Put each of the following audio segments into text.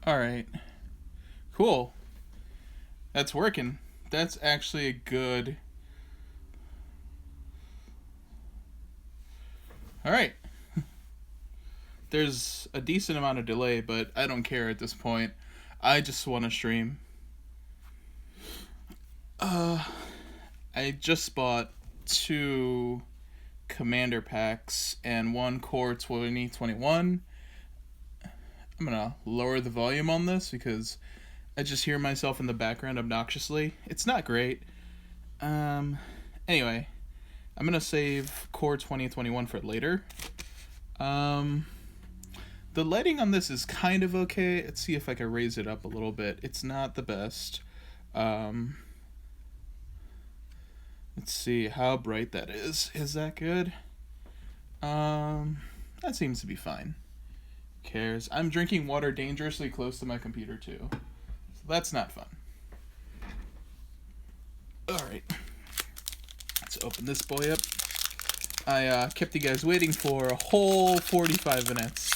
All right. Cool. That's working. That's actually a good. All right. There's a decent amount of delay, but I don't care at this point. I just want to stream. Uh, I just bought two commander packs and one core 2021. I'm gonna lower the volume on this because I just hear myself in the background obnoxiously. It's not great. Um, anyway, I'm gonna save core 2021 for later. Um, the lighting on this is kind of okay. Let's see if I can raise it up a little bit. It's not the best. Um, let's see how bright that is. Is that good? That seems to be fine. Who cares? I'm drinking water dangerously close to my computer too. So that's not fun. Alright. Let's open this boy up. I kept you guys waiting for a whole 45 minutes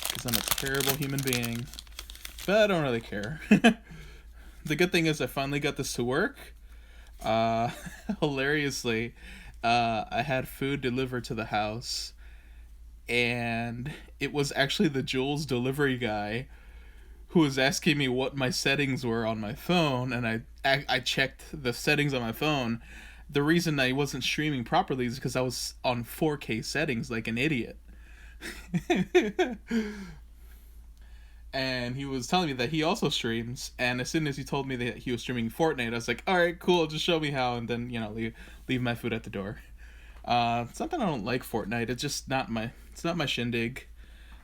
because I'm a terrible human being. But I don't really care. The good thing is I finally got this to work. Uh, Hilariously, I had food delivered to the house, and it was actually the Jules delivery guy who was asking me what my settings were on my phone, and I checked the settings on my phone. The reason I wasn't streaming properly is because I was on 4K settings like an idiot. And he was telling me that he also streams. And as soon as he told me that he was streaming Fortnite, I was like, "All right, cool. Just show me how." And then leave my food at the door. Something I don't like Fortnite. It's not my shindig.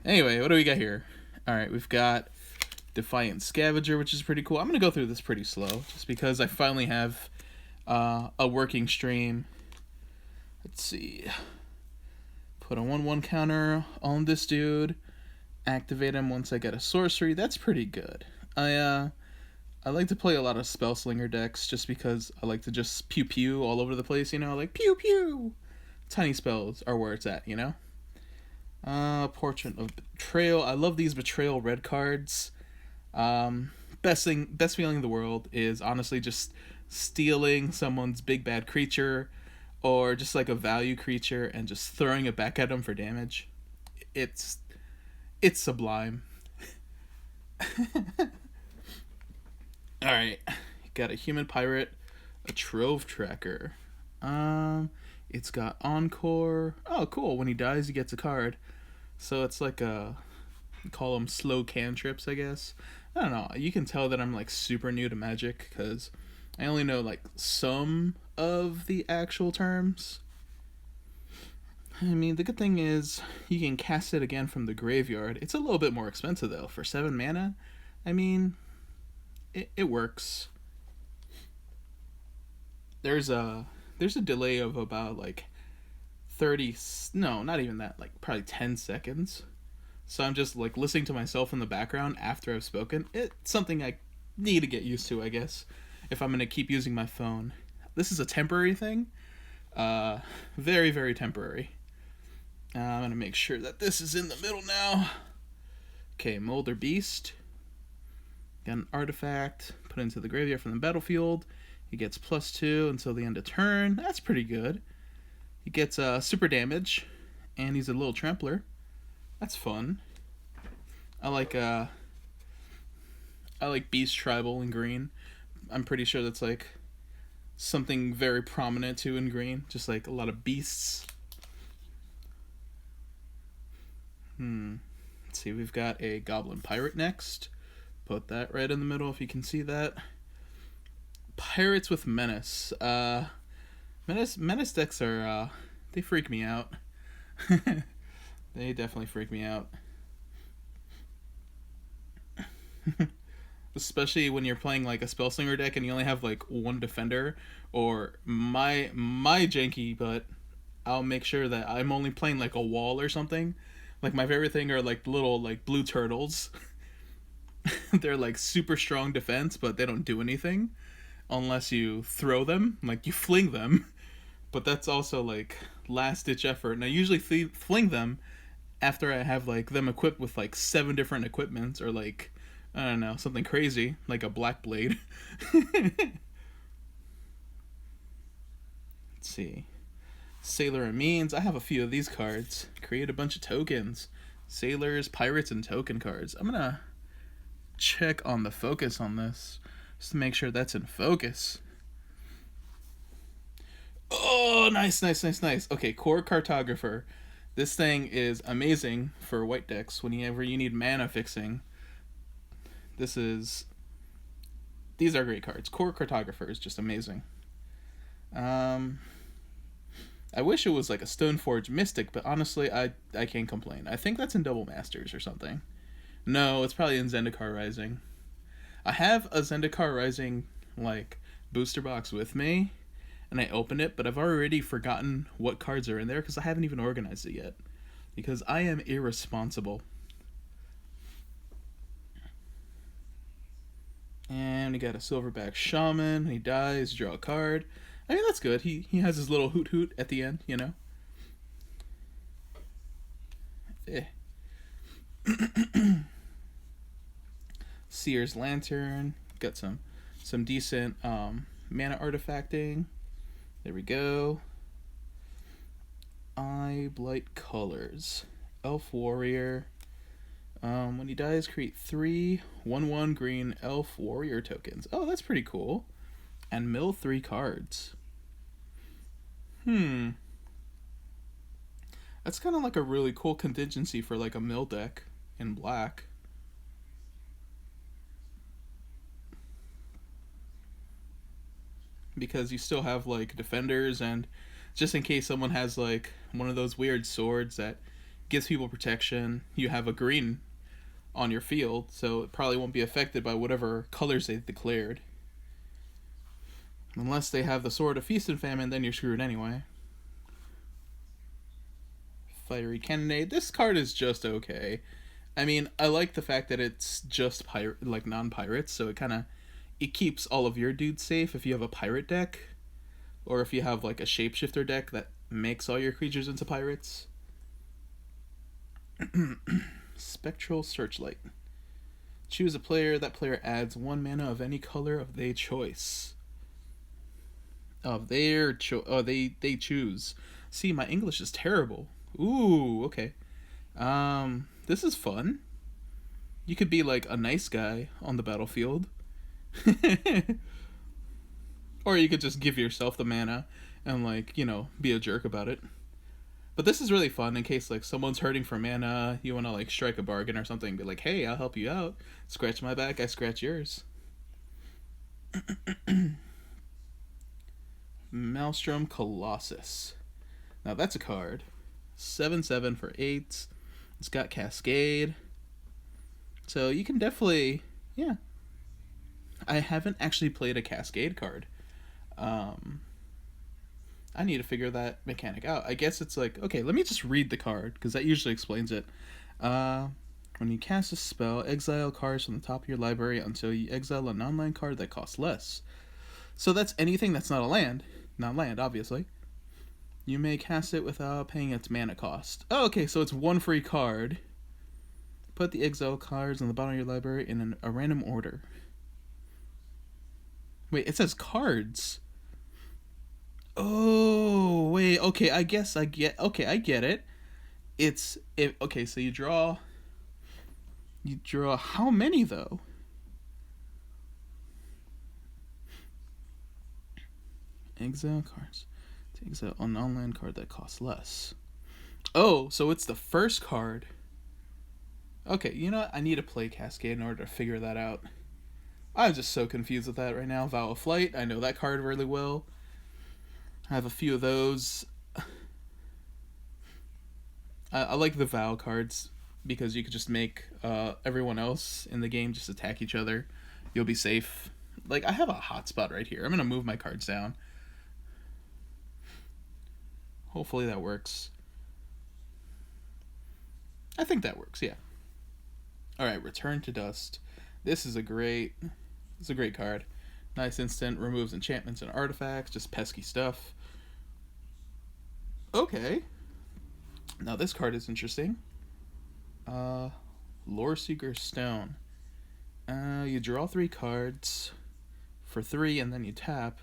Anyway, what do we got here? All right, we've got Defiant Scavenger, which is pretty cool. I'm gonna go through this pretty slow, just because I finally have a working stream. Let's see. Put a 1/1 counter on this dude. Activate him once I get a sorcery. That's pretty good. I like to play a lot of Spellslinger decks just because I like to just pew pew all over the place, like pew pew. Tiny spells are where it's at, Portrait of Betrayal. I love these Betrayal red cards. Best feeling in the world is honestly just stealing someone's big bad creature or just like a value creature and just throwing it back at them for damage. It's sublime. Alright. Got a human pirate, a trove tracker. It's got encore. Oh, cool. When he dies, he gets a card. So it's like call them slow cantrips, I guess. I don't know. You can tell that I'm like super new to Magic because I only know like some of the actual terms. I mean, the good thing is you can cast it again from the graveyard. It's a little bit more expensive though for 7 mana. I mean, it works. There's a delay of about like 30, no, not even that, like probably 10 seconds. So I'm just like listening to myself in the background after I've spoken. It's something I need to get used to, I guess, if I'm going to keep using my phone. This is a temporary thing. Very, very temporary. I'm going to make sure that this is in the middle now. Okay, Molder Beast. Got an artifact. Put into the graveyard from the battlefield. He gets +2 until the end of turn. That's pretty good. He gets super damage. And he's a little trampler. That's fun. I like Beast Tribal in green. I'm pretty sure that's like something very prominent too in green. Just like a lot of beasts. Let's see, we've got a Goblin Pirate next. Put that right in the middle if you can see that. Pirates with Menace. Menace decks are, they freak me out. They definitely freak me out. Especially when you're playing like a Spellslinger deck and you only have like one defender, or my janky, but I'll make sure that I'm only playing like a wall or something. Like my favorite thing are like little like blue turtles. They're like super strong defense, but they don't do anything unless you throw them, like you fling them. But that's also like last ditch effort. And I usually fling them after I have like them equipped with like 7 different equipments, or like I don't know, something crazy like a black blade. Let's see. Sailor Amines. I have a few of these cards. Create a bunch of tokens. Sailors, pirates, and token cards. I'm gonna check on the focus on this just to make sure that's in focus. Oh, nice, nice, nice, nice. Okay, Core Cartographer. This thing is amazing for white decks whenever you need mana fixing. This is. These are great cards. Core Cartographer is just amazing. I wish it was like a Stoneforge Mystic, but honestly, I can't complain. I think that's in Double Masters or something. No, it's probably in Zendikar Rising. I have a Zendikar Rising like booster box with me, and I opened it, but I've already forgotten what cards are in there because I haven't even organized it yet. Because I am irresponsible. And we got a Silverback Shaman. He dies, draw a card. I mean, that's good. He has his little hoot hoot at the end, you know? Eh. Seer's Lantern. Got some decent mana artifacting. There we go. Eye Blight Colors. Elf Warrior. When he dies, create 3 1/1 green Elf Warrior tokens. Oh, that's pretty cool. And mill 3 cards. That's kind of like a really cool contingency for like a mill deck in black. Because you still have like defenders, and just in case someone has like one of those weird swords that gives people protection, you have a green on your field, so it probably won't be affected by whatever colors they've declared. Unless they have the Sword of Feast and Famine, then you're screwed anyway. Fiery Cannonade. This card is just okay. I mean, I like the fact that it's just like non-pirates, so it keeps all of your dudes safe if you have a pirate deck, or if you have like a shapeshifter deck that makes all your creatures into pirates. Spectral Searchlight. Choose a player. That player adds 1 mana of any color of their choice. They choose. See, my English is terrible. Ooh, okay. This is fun. You could be like a nice guy on the battlefield. Or you could just give yourself the mana and like, be a jerk about it. But this is really fun in case like someone's hurting for mana, you want to like strike a bargain or something, be like, "Hey, I'll help you out. Scratch my back, I scratch yours." Maelstrom Colossus. Now that's a card. 7/7 for 8. It's got Cascade. So you can definitely, yeah. I haven't actually played a Cascade card. I need to figure that mechanic out. I guess it's like, okay, let me just read the card, because that usually explains it. When you cast a spell, exile cards from the top of your library until you exile a non-land card that costs less. So that's anything that's not a land. Not land, obviously. You may cast it without paying its mana cost. Oh, okay, so it's 1 free card. Put the exile cards on the bottom of your library in a random order. Wait, it says cards. Oh, wait, okay, I get it. Okay, so you draw how many though? Exile cards. To exile an online card that costs less. Oh, so it's the first card. Okay, you know what? I need to play Cascade in order to figure that out. I'm just so confused with that right now. Vow of Flight, I know that card really well. I have a few of those. I like the Vow cards because you could just make everyone else in the game just attack each other. You'll be safe. Like, I have a hotspot right here. I'm going to move my cards down. Hopefully that works. I think that works, yeah. Alright, Return to Dust. This is a great card. Nice instant, removes enchantments and artifacts, just pesky stuff. Okay. Now this card is interesting. Loreseeker Stone. You draw 3 cards for 3, and then you tap.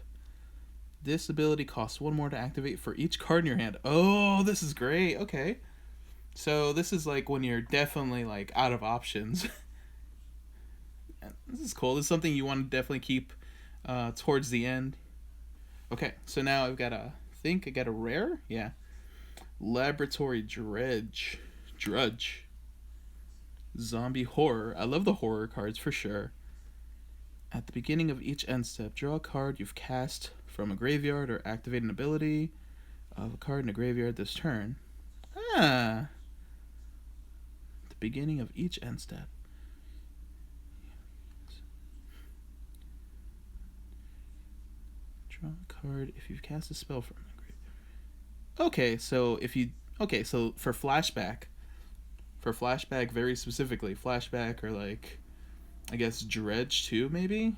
This ability costs 1 more to activate for each card in your hand. Oh, this is great. Okay. So this is like when you're definitely like out of options. This is cool. This is something you want to definitely keep towards the end. Okay, so now I've got a, I think I got a rare? Yeah. Laboratory Drudge. Zombie Horror. I love the horror cards for sure. At the beginning of each end step, draw a card you've cast from a graveyard or activate an ability of a card in a graveyard this turn. At the beginning of each end step. Draw a card if you've cast a spell from the graveyard. Okay, so for flashback very specifically, flashback or like I guess dredge too maybe.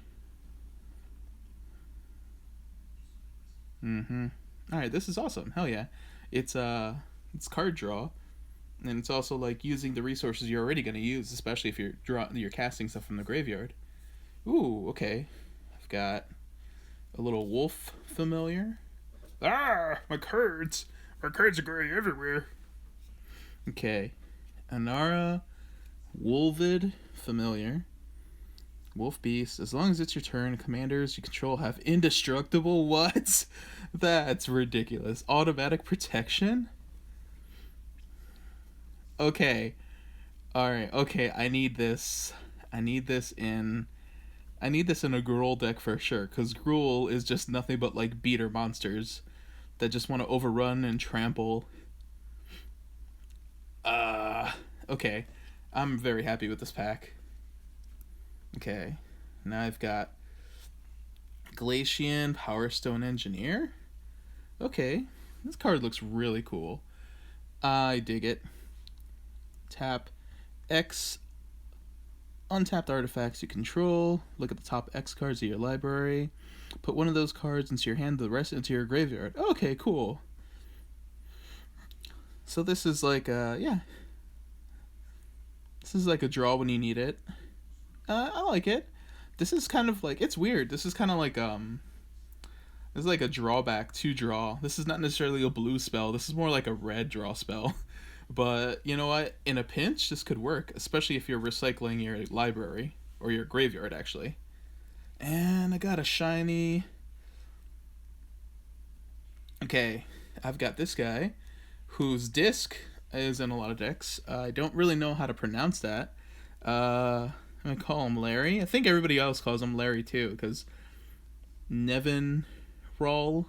Alright, this is awesome. Hell yeah. It's card draw, and it's also like using the resources you're already gonna use, especially if you're casting stuff from the graveyard. Ooh, okay. I've got a little wolf familiar. Ah, my cards! My cards are going everywhere. Okay. Anara Wolvid familiar. Wolf Beast. As long as it's your turn, commanders you control have indestructible. What? That's ridiculous. Automatic protection? Okay. Alright, okay, I need this. I need this in a Gruul deck for sure, because Gruul is just nothing but like beater monsters that just want to overrun and trample. Okay. I'm very happy with this pack. Okay. Now I've got Glacian Power Stone Engineer. Okay. This card looks really cool. I dig it. Tap X untapped artifacts you control. Look at the top X cards of your library. Put one of those cards into your hand, the rest into your graveyard. Okay, cool. So this is like yeah. This is like a draw when you need it. I like it. This is kind of like, it's weird. This is kind of like this is like a drawback to draw. This is not necessarily a blue spell. This is more like a red draw spell. But you know what? In a pinch, this could work, especially if you're recycling your library or your graveyard actually. And I got a shiny. Okay, I've got this guy whose disc is in a lot of decks. I don't really know how to pronounce that. I'm gonna call him Larry. I think everybody else calls him Larry too, because Nevin Roll.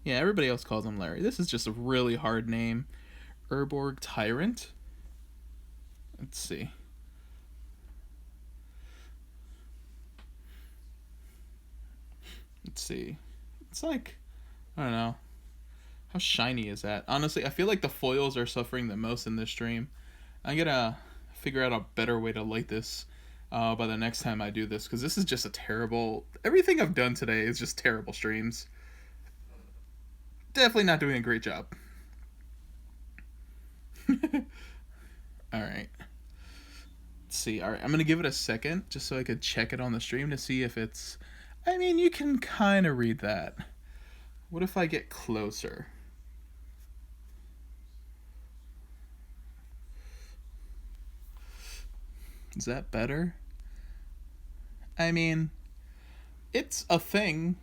Yeah, everybody else calls him Larry. This is just a really hard name. Urborg Tyrant. Let's see. It's like, I don't know. How shiny is that? Honestly, I feel like the foils are suffering the most in this stream. I'm gonna figure out a better way to light this by the next time I do this, because this is just a terrible... Everything I've done today is just terrible streams. Definitely not doing a great job. Alright. Let's see. Alright, I'm gonna give it a second just so I could check it on the stream to see if it's... I mean, you can kind of read that. What if I get closer? Is that better? I mean, it's a thing.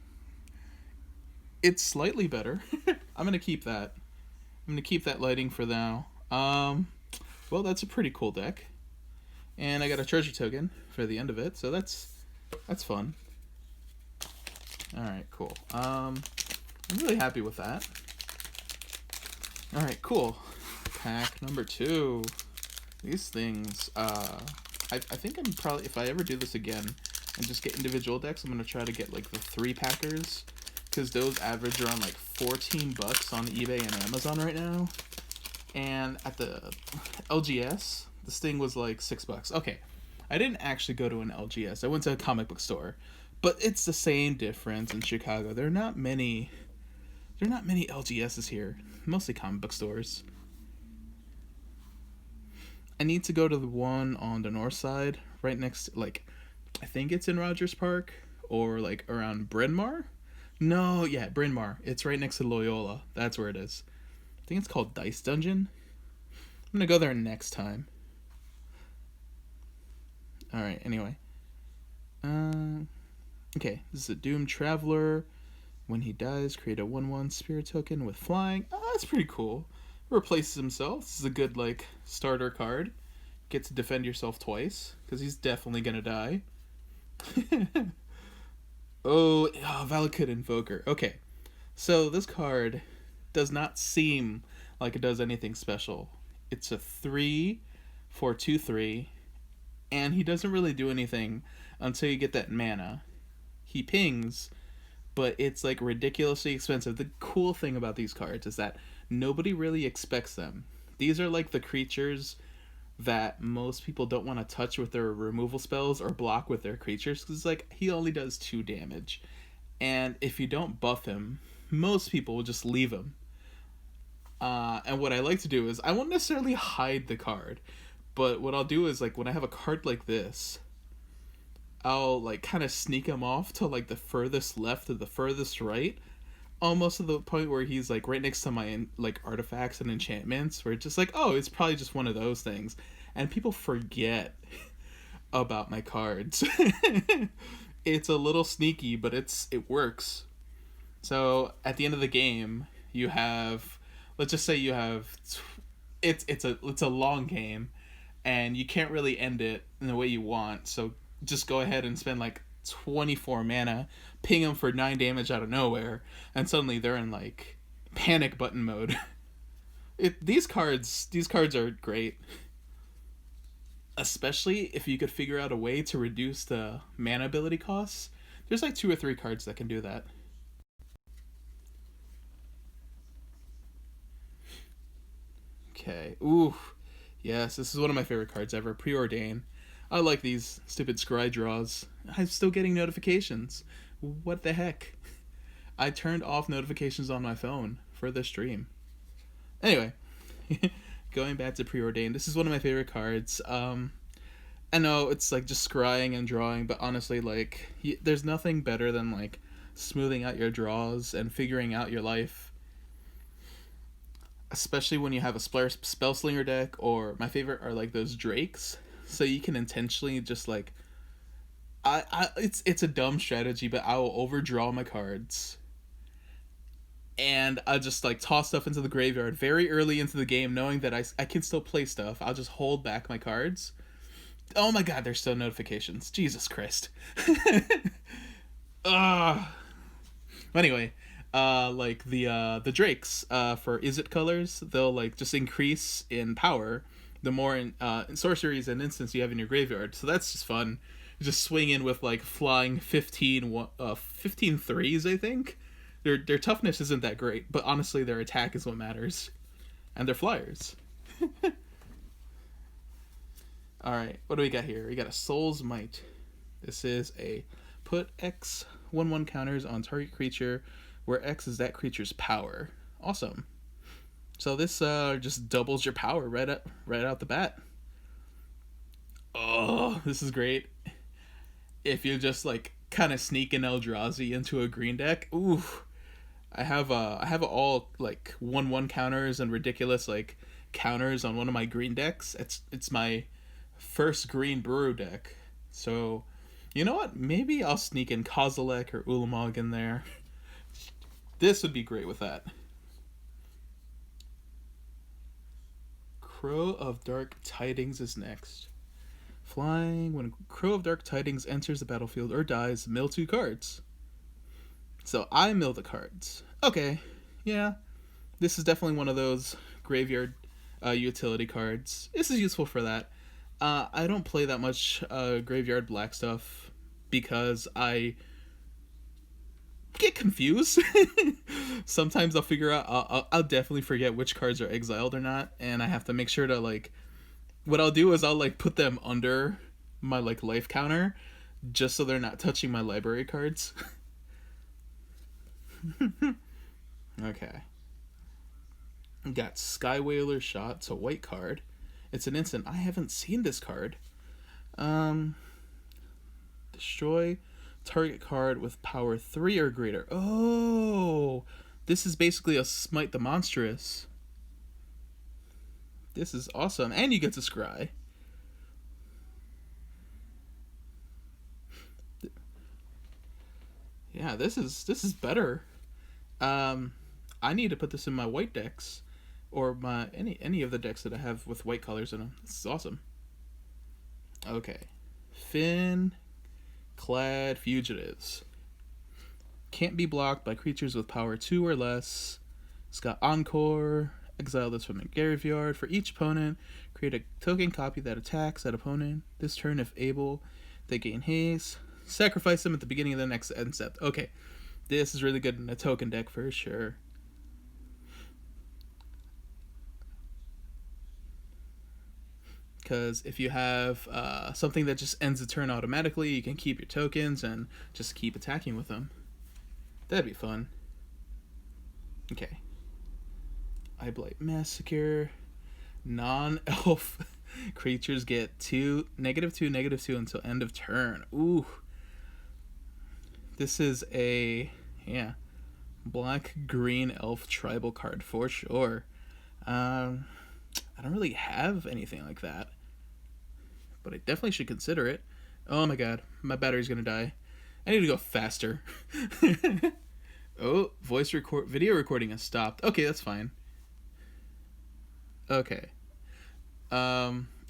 It's slightly better. I'm gonna keep that. I'm gonna keep that lighting for now. Well, that's a pretty cool deck. And I got a treasure token for the end of it, so that's fun. Alright, cool. I'm really happy with that. Alright, cool. Pack number 2. These things, I think I'm probably, if I ever do this again and just get individual decks, I'm going to try to get like the 3-packers, because those average around like $14 on eBay and Amazon right now. And at the LGS, this thing was like $6. Okay, I didn't actually go to an LGS. I went to a comic book store. But it's the same difference in Chicago. There are not many LGSs here. Mostly comic book stores. I need to go to the one on the north side, right next to, like, I think it's in Rogers Park or like around Bryn Mawr. No, yeah, Bryn Mawr. It's right next to Loyola. That's where it is. I think it's called Dice Dungeon. I'm gonna go there next time. All right. Anyway, okay. This is a Doomed Traveler. When he dies, create a 1/1 spirit token with flying. Oh, that's pretty cool. Replaces himself. This is a good like starter card. Get to defend yourself twice because he's definitely gonna die. Oh, Valakut Invoker. Okay, so this card does not seem like it does anything special. It's a 3 for 2/3, and he doesn't really do anything until you get that mana. He pings, but it's like ridiculously expensive. The cool thing about these cards is that nobody really expects them. These are like the creatures that most people don't want to touch with their removal spells or block with their creatures because like he only does 2 damage. And if you don't buff him, most people will just leave him. And what I like to do is I won't necessarily hide the card, but what I'll do is like when I have a card like this, I'll like kind of sneak him off to like the furthest left or the furthest right, almost to the point where he's like right next to my like artifacts and enchantments, where it's just like, oh, it's probably just one of those things, and people forget about my cards. It's a little sneaky, but it works. So at the end of the game, you have, let's just say you have, it's a long game, and you can't really end it in the way you want. So just go ahead and spend like 24 mana, ping them for 9 damage out of nowhere, and suddenly they're in like panic button mode. These cards are great, especially if you could figure out a way to reduce the mana ability costs. There's like 2 or 3 cards that can do that. Okay. Ooh. Yes, this is one of my favorite cards ever. Preordain. I like these stupid scry draws. I'm still getting notifications. What the heck? I turned off notifications on my phone for the stream. Anyway, going back to Preordain, this is one of my favorite cards. I know it's like just scrying and drawing, but honestly, like, there's nothing better than like smoothing out your draws and figuring out your life. Especially when you have a spellslinger deck, or my favorite are like those drakes. So you can intentionally just like, it's a dumb strategy, but I will overdraw my cards, and I just like toss stuff into the graveyard very early into the game, knowing that I can still play stuff. I'll just hold back my cards. Oh my god, there's still notifications. Jesus Christ. Ugh. Anyway, like the drakes for Izzet colors, they'll like just increase in power the more in sorceries and instants you have in your graveyard. So that's just fun. You just swing in with like flying 15 threes, I think. Their toughness isn't that great, but honestly their attack is what matters. And they're flyers. Alright, what do we got here? We got a Soul's Might. This is a put X 1/1 counters on target creature where X is that creature's power. Awesome. So this just doubles your power right out the bat. Oh, this is great. If you just like kind of sneak an Eldrazi into a green deck, ooh, I have all like 1/1 counters and ridiculous like counters on one of my green decks. It's my first green brew deck. So, you know what? Maybe I'll sneak in Kozilek or Ulamog in there. This would be great with that. Crow of Dark Tidings is next. Flying, when Crow of Dark Tidings enters the battlefield or dies, mill 2 cards. So I mill the cards. Okay, yeah. This is definitely one of those graveyard utility cards. This is useful for that. I don't play that much graveyard black stuff because I get confused. Sometimes I'll figure out, I'll definitely forget which cards are exiled or not, and I have to make sure to like, what I'll do is I'll like put them under my like life counter just so they're not touching my library cards. Okay. Got Skywhaler Shot, it's a white card. It's an instant. I haven't seen this card. Um, Destroy target card with power 3 or greater. Oh, this is basically a Smite the Monstrous. This is awesome. And you get to scry. Yeah, this is better. I need to put this in my white decks, or my any of the decks that I have with white colors in them. This is awesome. Okay, Finn Clad Fugitives can't be blocked by creatures with power 2 or less. It's got Encore. Exile this from a graveyard. For each opponent, create a token copy that attacks that opponent. This turn, if able, they gain haste. Sacrifice them at the beginning of the next end step. Okay, this is really good in a token deck for sure. Because if you have something that just ends the turn automatically, you can keep your tokens and just keep attacking with them. That'd be fun. Okay. Eyeblight Massacre. Non-elf creatures get -2/-2 until end of turn. Ooh. This is a black-green elf tribal card for sure. I don't really have anything like that, but I definitely should consider it. Oh my god, my battery's gonna die. I need to go faster. Oh, video recording has stopped. Okay, that's fine. Okay.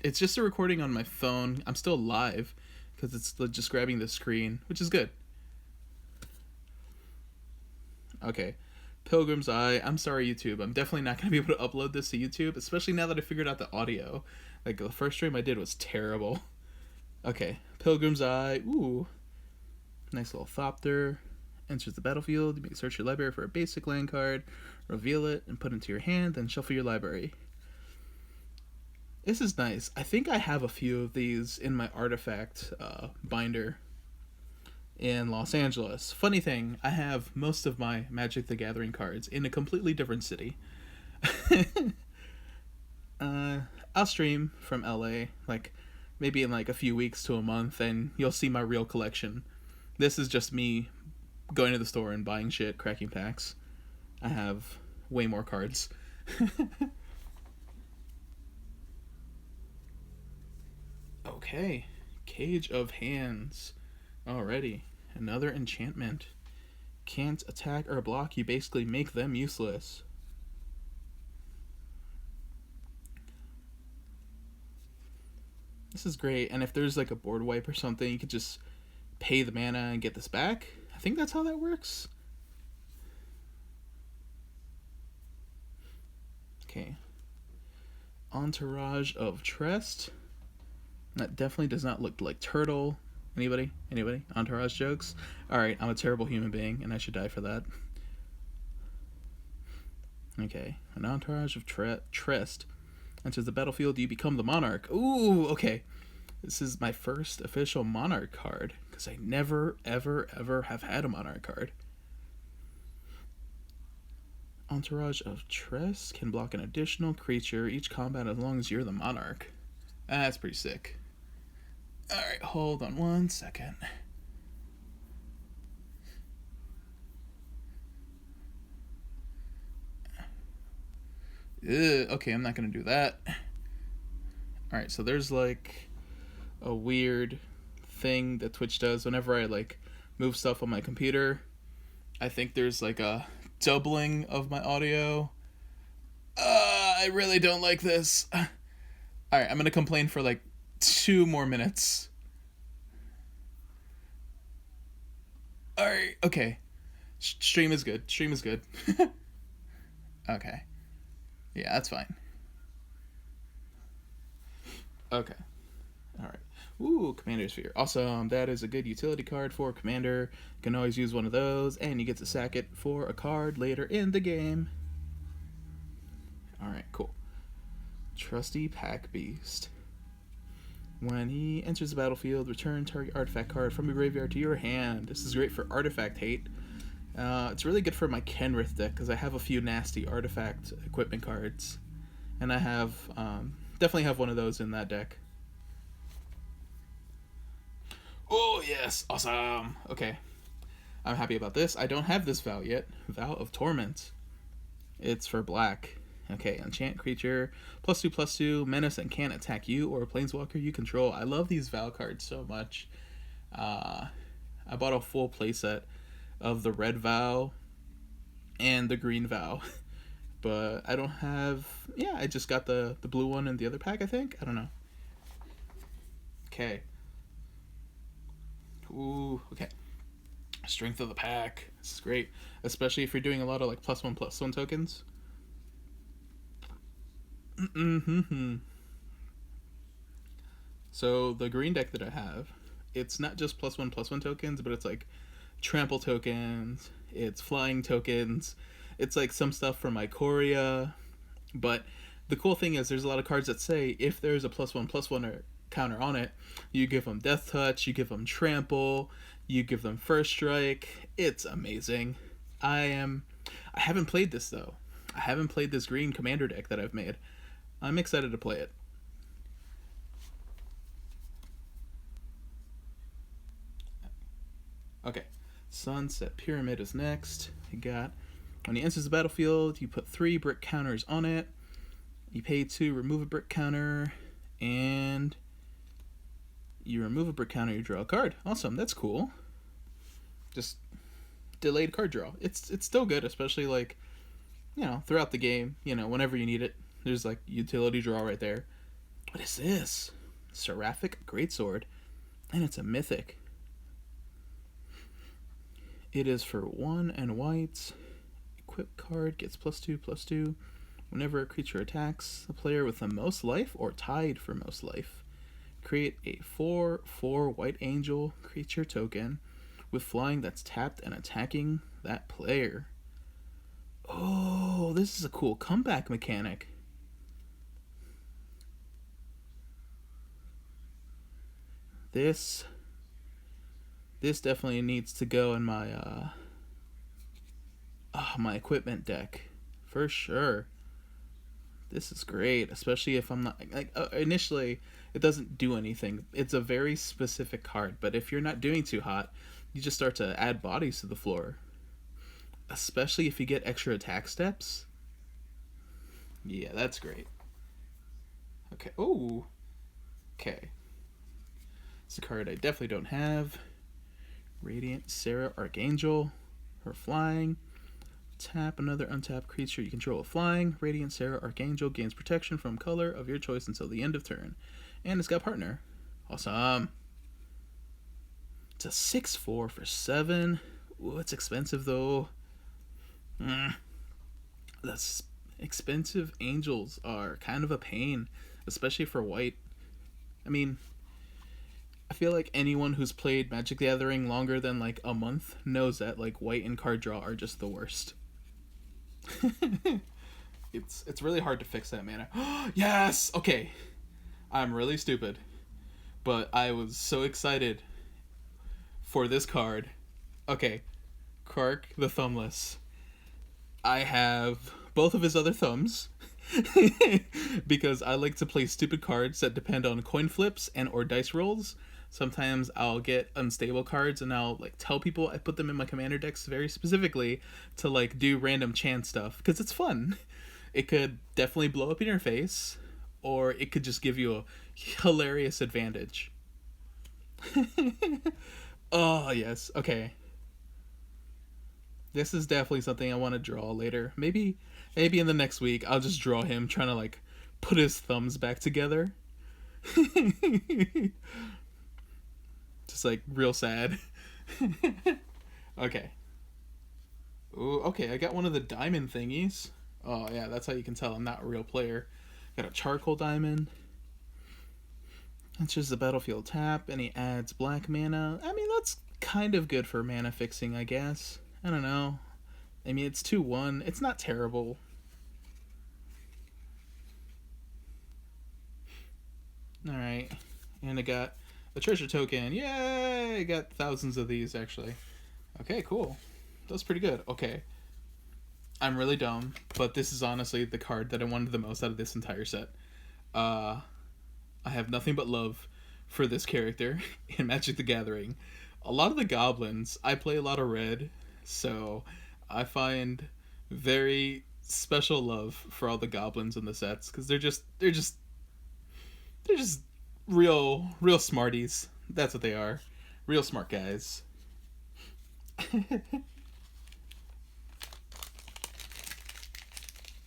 It's just a recording on my phone. I'm still live because it's just grabbing the screen, which is good. Okay. Pilgrim's Eye. I'm sorry, YouTube. I'm definitely not going to be able to upload this to YouTube, especially now that I figured out the audio. Like, the first stream I did was terrible. Okay. Pilgrim's Eye. Ooh. Nice little Thopter. Enters the battlefield. You may search your library for a basic land card, reveal it, and put it into your hand, then shuffle your library. This is nice. I think I have a few of these in my artifact binder in Los Angeles. Funny thing, I have most of my Magic the Gathering cards in a completely different city. I'll stream from LA, like maybe in like a few weeks to a month, and you'll see my real collection. This is just me going to the store and buying shit, cracking packs. I have way more cards. Okay, Cage of Hands. Alrighty, another enchantment. Can't attack or block, you basically make them useless. This is great, and if there's like a board wipe or something, you could just pay the mana and get this back. I think that's how that works. Okay. Entourage of Trest. That definitely does not look like Turtle. Anybody? Entourage jokes? Alright, I'm a terrible human being, and I should die for that. Okay. An Entourage of Trest enters the battlefield, you become the Monarch. Ooh, okay. This is my first official Monarch card, because I never, ever, ever have had a Monarch card. Entourage of Trest can block an additional creature each combat as long as you're the Monarch. That's pretty sick. Alright, hold on one second. Okay, I'm not gonna do that. Alright, so there's like a weird thing that Twitch does whenever I like move stuff on my computer. I think there's like a doubling of my audio. I really don't like this. Alright, I'm gonna complain for like 2 more minutes. Alright, okay. Stream is good. Okay. Yeah, that's fine. Okay. Alright. Ooh, Commander Sphere. Awesome. That is a good utility card for Commander. You can always use one of those, and you get to sack it for a card later in the game. Alright, cool. Trusty Pack Beast. When he enters the battlefield, return target artifact card from your graveyard to your hand. This is great for artifact hate. It's really good for my Kenrith deck because I have a few nasty artifact equipment cards. And I have definitely have one of those in that deck. Oh, yes. Awesome. Okay. I'm happy about this. I don't have this Vow yet. Vow of Torment. It's for black. Okay, enchant creature. +2/+2. Menace and can't attack you or a planeswalker you control. I love these Vow cards so much. I bought a full playset of the red Vow and the green Vow. But I don't have... Yeah, I just got the blue one in the other pack, I think. I don't know. Okay. Ooh, okay. Strength of the pack. This is great. Especially if you're doing a lot of like +1/+1 tokens. So the green deck that I have, it's not just +1/+1 tokens, but it's like trample tokens, it's flying tokens, it's like some stuff from Ikoria. But the cool thing is there's a lot of cards that say if there's a +1/+1 or counter on it, you give them Death Touch, you give them Trample, you give them First Strike. It's amazing. I haven't played this though. I haven't played this green commander deck that I've made. I'm excited to play it. Okay, Sunset Pyramid is next. You got, when he enters the battlefield, you put 3 brick counters on it. You pay 2, remove a brick counter, and you remove a brick counter, you draw a card. Awesome, that's cool. Just delayed card draw. It's still good, especially like, you know, throughout the game, you know, whenever you need it. There's like utility draw right there. What is this? Seraphic Greatsword. And it's a mythic. It is for 1 and white. Equip card gets +2/+2. Whenever a creature attacks a player with the most life or tied for most life, create a 4/4 white angel creature token with flying that's tapped and attacking that player. Oh, this is a cool comeback mechanic. This definitely needs to go in my my equipment deck for sure. This is great, especially if I'm not like initially it doesn't do anything. It's a very specific card, but if you're not doing too hot, you just start to add bodies to the floor. Especially if you get extra attack steps. Yeah, that's great. Okay. Oh. Okay. It's a card I definitely don't have. Radiant Serra Archangel. Her flying. Tap another untapped creature you control with flying. Radiant Serra Archangel gains protection from color of your choice until the end of turn. And it's got partner. Awesome. It's a 6/4 for 7. Ooh, it's expensive though. The expensive angels are kind of a pain, especially for white. I mean, I feel like anyone who's played Magic the Gathering longer than like a month knows that like white and card draw are just the worst. It's really hard to fix that mana. Yes! Okay. I'm really stupid. But I was so excited for this card. Okay. Kark the Thumbless. I have both of his other thumbs. Because I like to play stupid cards that depend on coin flips and or dice rolls. Sometimes I'll get unstable cards and I'll like tell people I put them in my commander decks very specifically to like do random chance stuff because it's fun. It could definitely blow up in your face, or it could just give you a hilarious advantage. Oh yes, okay. This is definitely something I want to draw later. Maybe in the next week I'll just draw him trying to like put his thumbs back together. Just like real sad. Okay. Ooh, okay, I got one of the diamond thingies. Oh yeah, that's how you can tell I'm not a real player. Got a charcoal diamond. Enters the battlefield tap and he adds black mana. I mean, that's kind of good for mana fixing, I guess. I don't know. I mean, it's 2/1. It's not terrible. Alright. And I got a treasure token. Yay! I got thousands of these, actually. Okay, cool. That's pretty good. Okay. I'm really dumb, but this is honestly the card that I wanted the most out of this entire set. Uh, I have nothing but love for this character in Magic the Gathering. A lot of the goblins, I play a lot of red, so I find very special love for all the goblins in the sets because they're just real smarties. That's what they are, real smart guys.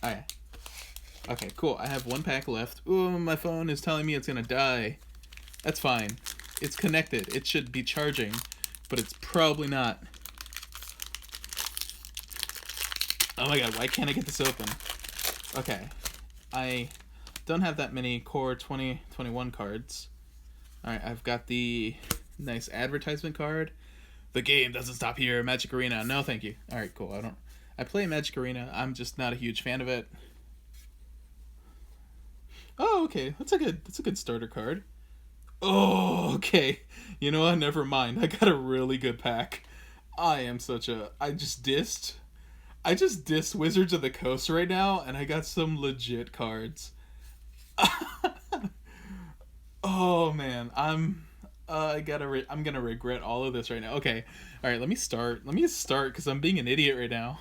Alright, okay, cool. I have one pack left. Ooh, my phone is telling me it's gonna die. That's fine. It's connected. It should be charging, but it's probably not. Oh my god, why can't I get this open? Okay. I don't have that many Core 2021 cards. Alright, I've got the nice advertisement card. The game doesn't stop here. Magic Arena. No, thank you. Alright, cool. I play Magic Arena. I'm just not a huge fan of it. Oh, okay. That's a good starter card. Oh, okay. You know what? Never mind. I got a really good pack. I am such a. I just dissed Wizards of the Coast right now, and I got some legit cards. Oh man, I'm gonna regret all of this right now. Okay, all right. Let me start. Let me start because I'm being an idiot right now.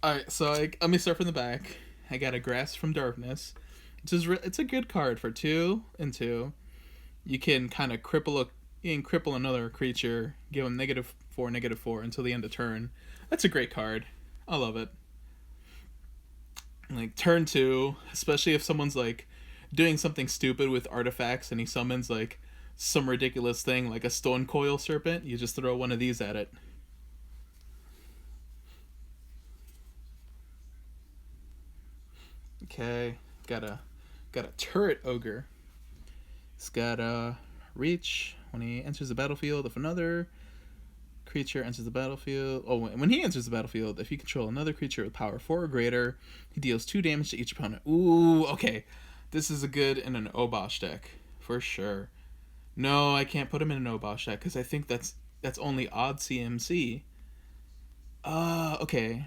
All right, so let me start from the back. I got a Grasp from Darkness. It's a good card for 2 and 2. You can kind of you can cripple another creature, give them -4/-4 until the end of turn. That's a great card. I love it. Like turn 2, especially if someone's like doing something stupid with artifacts and he summons like some ridiculous thing like a Stone Coil Serpent, you just throw one of these at it. Okay, got a Turret Ogre. It's got a reach when he enters the battlefield. If another creature enters the battlefield, when he enters the battlefield, if you control another creature with power 4 or greater, he deals 2 damage to each opponent. Ooh, okay. This is a good in an Obosh deck for sure. No, I can't put him in an Obosh deck because I think that's only odd CMC. Okay.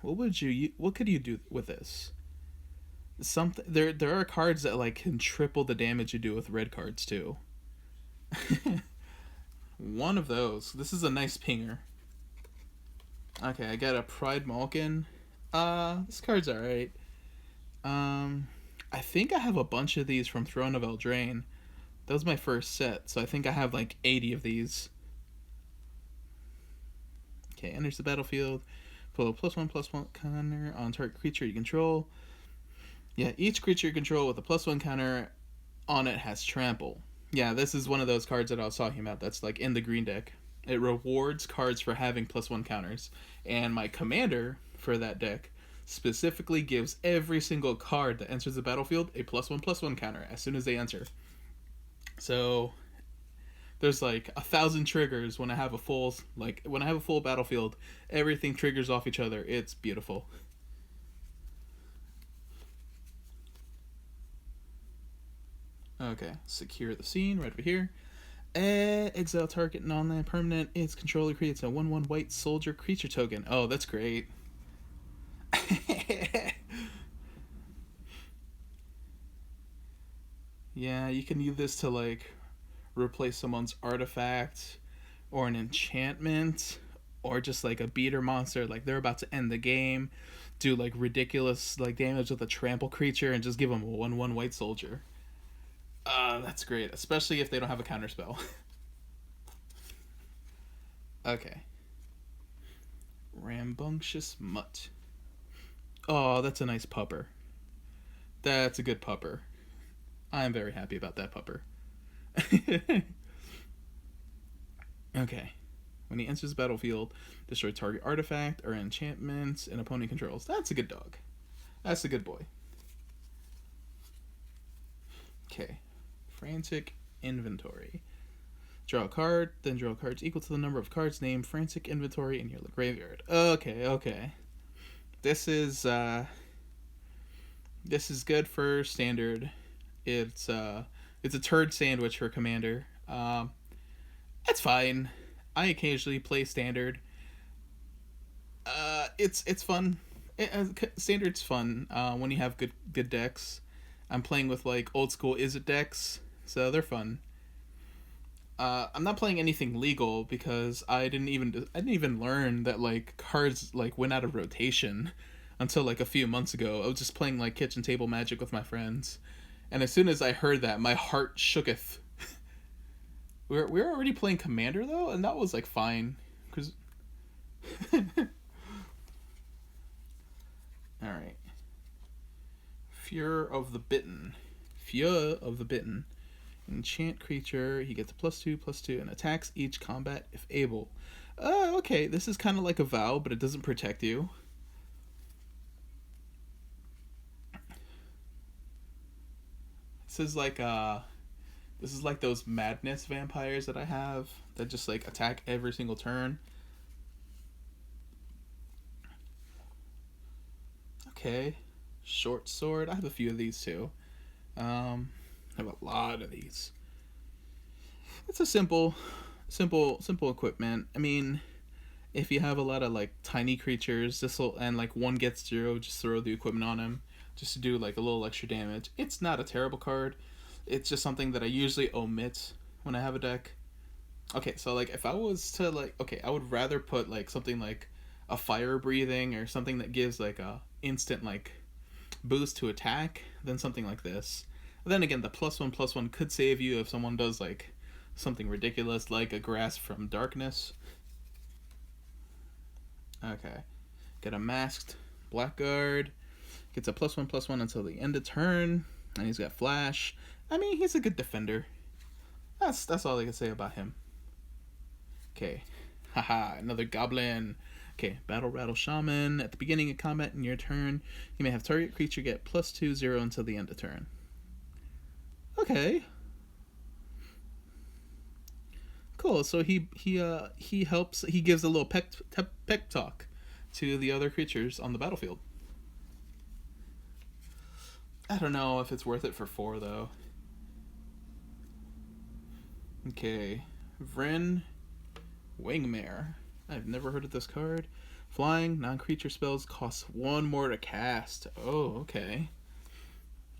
What could you do with this? Something there are cards that like can triple the damage you do with red cards too. One of those. This is a nice pinger. Okay, I got a Pride Malkin. This card's alright. I think I have a bunch of these from Throne of Eldraine. That was my first set, so I think I have like 80 of these. Okay, enters the battlefield. Put a +1/+1 counter on target creature you control. Yeah, each creature you control with a +1 counter on it has trample. Yeah, this is one of those cards that I was talking about that's like in the green deck. It rewards cards for having +1 counters. And my commander for that deck specifically gives every single card that enters the battlefield a +1/+1 counter as soon as they enter. So there's like 1,000 triggers when I have a full battlefield, everything triggers off each other. It's beautiful. Okay, secure the scene right over here. Exile target non-land permanent. Its controller creates a 1/1 white soldier creature token. Oh, that's great. Yeah, you can use this to like replace someone's artifact or an enchantment or just like a beater monster like they're about to end the game, do like ridiculous like damage with a trample creature and just give them a 1/1 white soldier. That's great, especially if they don't have a counter spell. Okay. Rambunctious Mutt. Oh, that's a nice pupper. That's a good pupper. I'm very happy about that pupper. Okay. When he enters the battlefield, destroy target artifact or enchantments an opponent controls. That's a good dog. That's a good boy. Okay. Frantic Inventory. Draw a card, then draw cards equal to the number of cards named Frantic Inventory in your graveyard. Okay. This is good for standard. It's a turd sandwich for commander. That's fine. I occasionally play standard. It's fun. Standard's fun when you have good decks. I'm playing with like old school Izzet decks, so they're fun. I'm not playing anything legal because I didn't even learn that like cards like went out of rotation until like a few months ago. I was just playing like kitchen table Magic with my friends, and as soon as I heard that, my heart shooketh. We were already playing Commander though, and that was like fine. Cause all right, Fear of the Bitten, Fear of the Bitten. Enchant creature. He gets a +2/+2 and attacks each combat if able. Okay. This is kind of like a vow, but it doesn't protect you. This is like this is like those madness vampires that I have that just like attack every single turn. Okay. Short sword. I have a few of these too. I have a lot of these. It's a simple equipment. I mean, if you have a lot of like tiny creatures, this will and like one gets 0, just throw the equipment on him, just to do like a little extra damage. It's not a terrible card. It's just something that I usually omit when I have a deck. Okay, so like if I was to like okay, I would rather put like something like a fire breathing or something that gives like a instant like boost to attack than something like this. Then again, the +1/+1 could save you if someone does like something ridiculous like a Grasp from Darkness. Okay. Get a masked Blackguard. Gets a +1/+1 until the end of turn. And he's got Flash. I mean, he's a good defender. That's all I can say about him. Okay. Haha, another Goblin. Okay, Battle Rattle Shaman. At the beginning of combat in your turn, you may have target creature get +2/+0 until the end of turn. Okay. Cool. So he helps. He gives a little peck talk to the other creatures on the battlefield. I don't know if it's worth it for 4 though. Okay, Vryn Wingmare. I've never heard of this card. Flying, non-creature spells cost 1 more to cast. Oh, okay.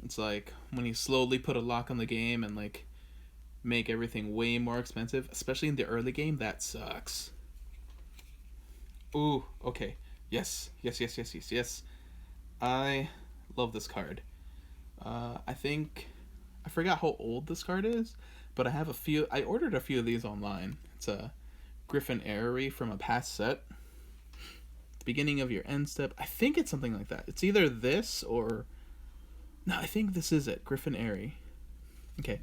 It's like when you slowly put a lock on the game and like make everything way more expensive, especially in the early game. That sucks. Ooh, okay. Yes. I love this card. I think I forgot how old this card is, but I have a few. I ordered a few of these online. It's a Griffin Airy from a past set. Beginning of your end step. I think it's something like that. It's either this or no. I think this is it. Griffin Airy. Okay.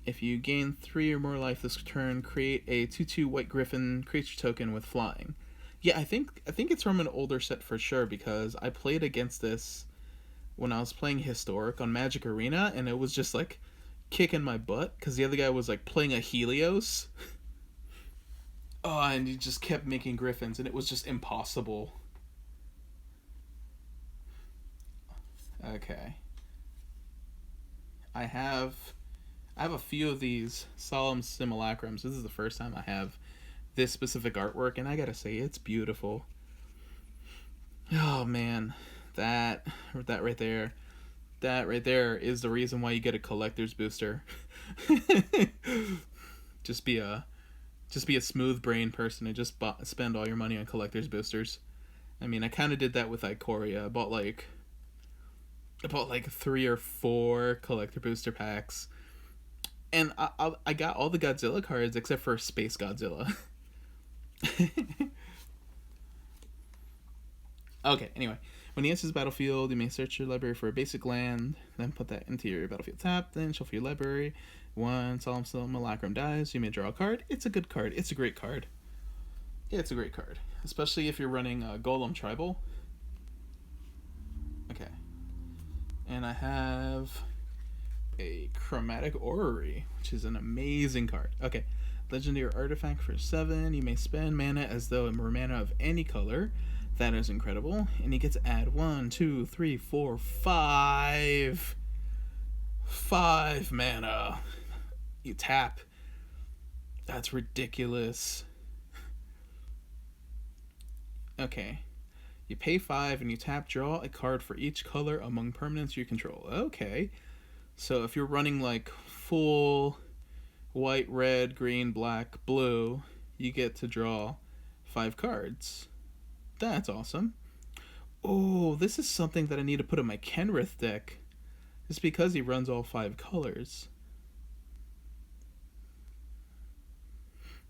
If you gain 3 or more life this turn, create a 2/2 white griffin creature token with flying. Yeah, I think it's from an older set for sure because I played against this when I was playing Historic on Magic Arena, and it was just like kicking my butt because the other guy was like playing a Helios. Oh, and he just kept making griffins, and it was just impossible. Okay. I have a few of these Solemn Simulacrums. This is the first time I have this specific artwork, and I gotta say, it's beautiful. Oh man, that right there, that right there is the reason why you get a collector's booster. just be a just be a smooth brain person and just spend all your money on collector's boosters. I mean, I kind of did that with Ikoria. I bought like 3 or 4 collector booster packs, and I got all the Godzilla cards except for Space Godzilla. Okay, anyway. When he enters the battlefield, you may search your library for a basic land, then put that into your battlefield tap, then shuffle your library. When Solemn Simulacrum dies, you may draw a card. It's a good card. It's a great card. Yeah, it's a great card. Especially if you're running Golem Tribal. Okay. And I have a Chromatic Orrery, which is an amazing card. Okay. Legendary Artifact for 7. You may spend mana as though it were mana of any color. That is incredible. And he gets to add 1, 2, 3, 4, 5. 5 mana. You tap. That's ridiculous. Okay. You pay 5 and you tap draw a card for each color among permanents you control. Okay. So if you're running like full white, red, green, black, blue, you get to draw 5 cards. That's awesome. Oh, this is something that I need to put in my Kenrith deck. Just because he runs all 5 colors.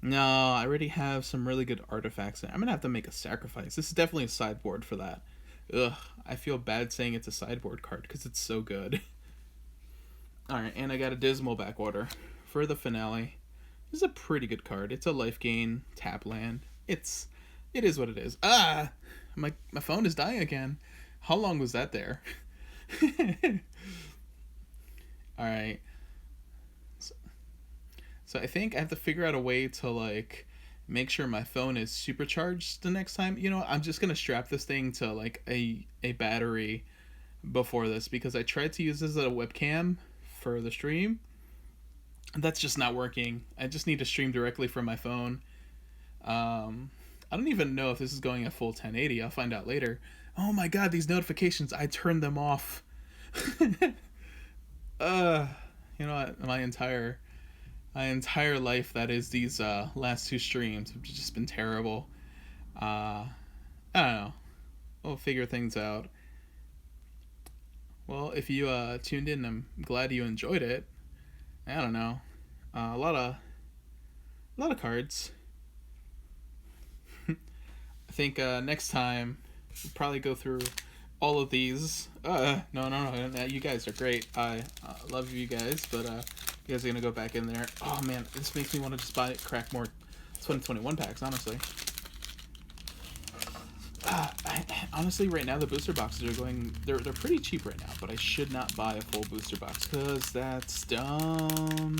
No, I already have some really good artifacts. I'm gonna have to make a sacrifice. This is definitely a sideboard for that. Ugh, I feel bad saying it's a sideboard card because it's so good. Alright, and I got a Dismal Backwater for the finale. This is a pretty good card. It's a life gain, tap land. It is what it is. Ah! My phone is dying again. How long was that there? Alright. So I think I have to figure out a way to like make sure my phone is supercharged the next time. You know, I'm just gonna strap this thing to like a battery before this because I tried to use this as a webcam for the stream. That's just not working. I just need to stream directly from my phone. I don't even know if this is going at full 1080. I'll find out later. Oh my god, these notifications! I turned them off. uh, you know what? My entire life that is these last 2 streams have just been terrible. I don't know. We'll figure things out. Well, if you tuned in, I'm glad you enjoyed it. I don't know. A lot of cards. I think next time we'll probably go through all of these. No. You guys are great. I love you guys, but you guys are gonna go back in there. Oh man, this makes me want to just crack more 2021 packs. Honestly, honestly, right now the booster boxes are going. They're pretty cheap right now, but I should not buy a full booster box because that's dumb.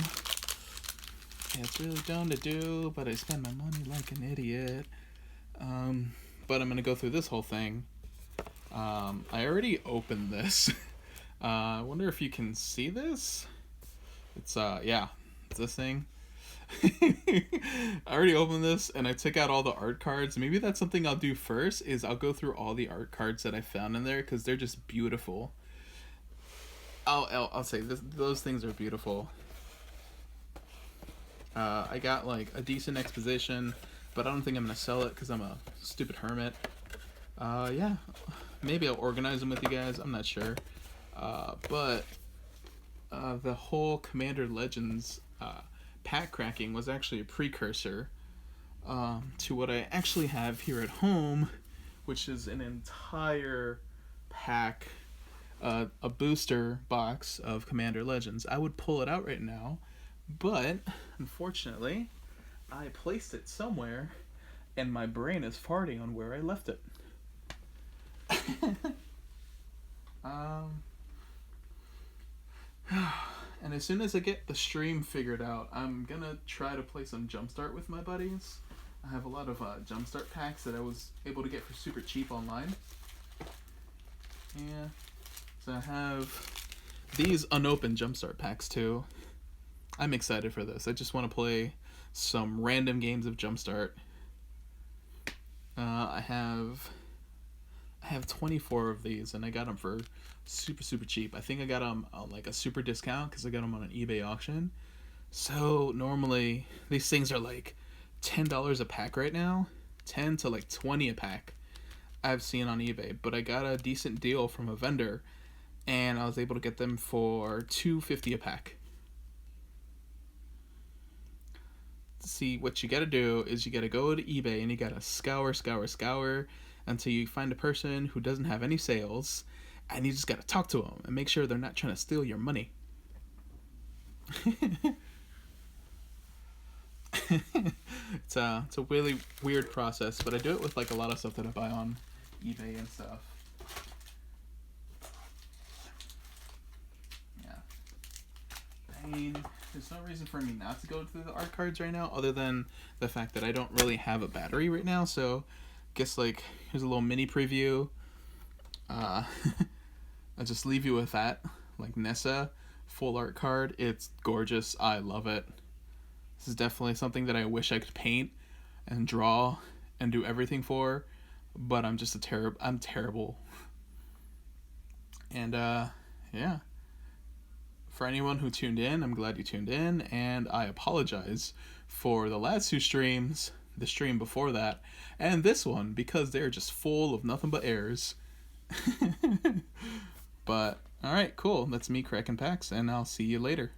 Yeah, it's really dumb to do, but I spend my money like an idiot. But I'm gonna go through this whole thing. I already opened this. I wonder if you can see this. It's yeah, it's this thing. I already opened this and I took out all the art cards. Maybe that's something I'll do first. Is I'll go through all the art cards that I found in there because they're just beautiful. I'll say this, those things are beautiful. I got like a decent exposition, but I don't think I'm gonna sell it because I'm a stupid hermit. Yeah, maybe I'll organize them with you guys. I'm not sure. But the whole Commander Legends pack cracking was actually a precursor to what I actually have here at home, which is an entire pack, a booster box of Commander Legends. I would pull it out right now, but unfortunately, I placed it somewhere, and my brain is farting on where I left it. And as soon as I get the stream figured out, I'm gonna try to play some Jumpstart with my buddies. I have a lot of Jumpstart packs that I was able to get for super cheap online. Yeah, so I have these unopened Jumpstart packs too. I'm excited for this. I just want to play some random games of Jumpstart. I have 24 of these, and I got them for super cheap. I think I got them on like a super discount because I got them on an eBay auction. So normally these things are like $10 a pack right now, 10 to like 20 a pack. I've seen on eBay, but I got a decent deal from a vendor, and I was able to get them for $2.50 a pack. See, what you gotta do is you gotta go to eBay and you gotta scour until you find a person who doesn't have any sales, and you just gotta talk to them and make sure they're not trying to steal your money. It's a really weird process, but I do it with like a lot of stuff that I buy on eBay and stuff. Yeah. I mean, there's no reason for me not to go through the art cards right now, other than the fact that I don't really have a battery right now. So, I guess like here's a little mini preview. I'll just leave you with that. Like Nessa, full art card. It's gorgeous. I love it. This is definitely something that I wish I could paint and draw and do everything for. but I'm terrible. And yeah, for anyone who tuned in, I'm glad you tuned in, and I apologize for the last two streams, the stream before that, and this one because they're just full of nothing but errors. But all right, cool. That's me cracking packs, and I'll see you later.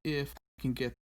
If I can get